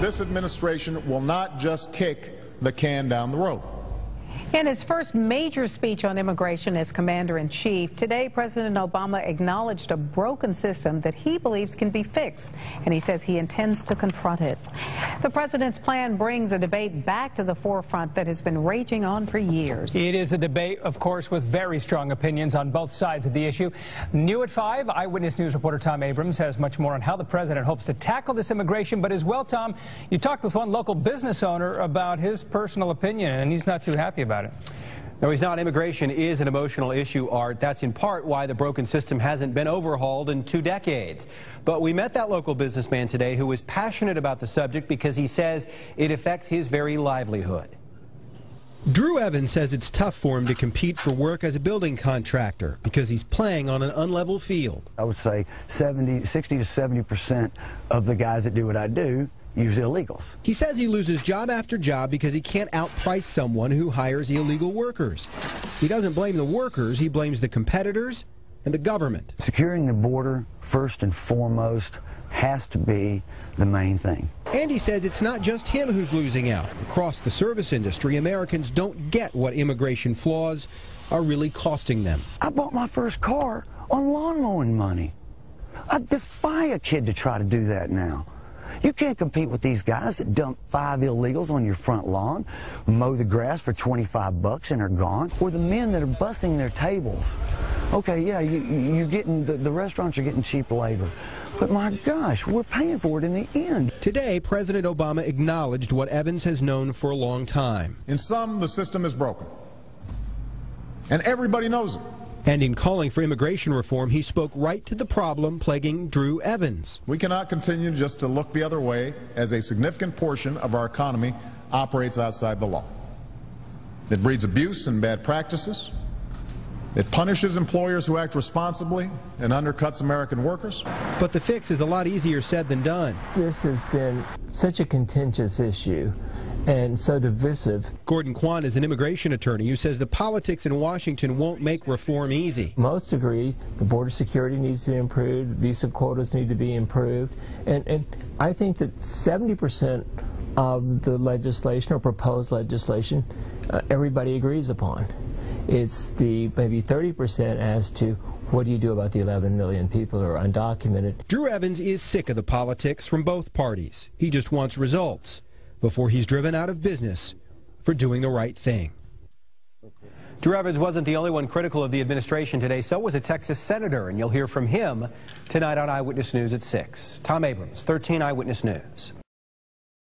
this administration will not just kick the can down the road. In his first major speech on immigration as commander-in-chief, today President Obama acknowledged a broken system that he believes can be fixed, and he says he intends to confront it. The president's plan brings a debate back to the forefront that has been raging on for years. It is a debate, of course, with very strong opinions on both sides of the issue. New at 5, Eyewitness News reporter Tom Abrams has much more on how the president hopes to tackle this immigration. But as well, Tom, you talked with one local business owner about his personal opinion, and he's not too happy about it. No, he's not. Immigration is an emotional issue, Art. That's in part why the broken system hasn't been overhauled in 2 decades. But we met that local businessman today who was passionate about the subject because he says it affects his very livelihood. Drew Evans says it's tough for him to compete for work as a building contractor because he's playing on an unlevel field. I would say 60 to 70% of the guys that do what I do use illegals. He says he loses job after job because he can't outprice someone who hires illegal workers. He doesn't blame the workers, he blames the competitors and the government. Securing the border, first and foremost, has to be the main thing. And he says it's not just him who's losing out. Across the service industry, Americans don't get what immigration flaws are really costing them. I bought my first car on lawn mowing money. I defy a kid to try to do that now. You can't compete with these guys that dump 5 illegals on your front lawn, mow the grass for 25 bucks and are gone, or the men that are bussing their tables. Okay, yeah, you're getting, the restaurants are getting cheap labor, but my gosh, we're paying for it in the end. Today, President Obama acknowledged what Evans has known for a long time. In sum, the system is broken, and everybody knows it. And in calling for immigration reform, he spoke right to the problem plaguing Drew Evans. We cannot continue just to look the other way as a significant portion of our economy operates outside the law. It breeds abuse and bad practices. It punishes employers who act responsibly and undercuts American workers. But the fix is a lot easier said than done. This has been such a contentious issue and so divisive. Gordon Quan is an immigration attorney who says the politics in Washington won't make reform easy. Most agree the border security needs to be improved, visa quotas need to be improved, and I think that 70% of the legislation or proposed legislation everybody agrees upon. It's the maybe 30% as to what do you do about the 11 million people who are undocumented. Drew Evans is sick of the politics from both parties. He just wants results before he's driven out of business for doing the right thing. Drew Evans wasn't the only one critical of the administration today. So was a Texas senator, and you'll hear from him tonight on Eyewitness News at 6. Tom Abrams, 13 Eyewitness News.